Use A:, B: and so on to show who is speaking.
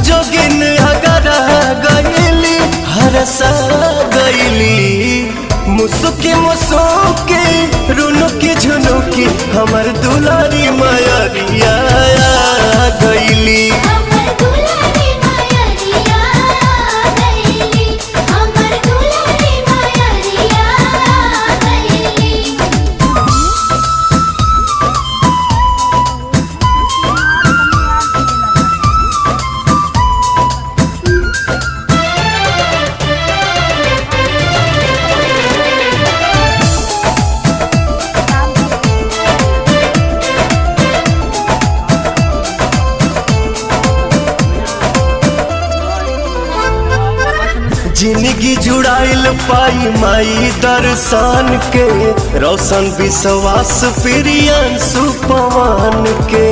A: जोगिन अगर गईली हरसा गईली। मुसुकी मुसुकी रुनुकी झुनुकी हमर दुलारी मयरिया गईली। जिंदगी जुड़ाइल पाई माई दर्शन के, रोशन विश्वास प्रियन सुपवान के।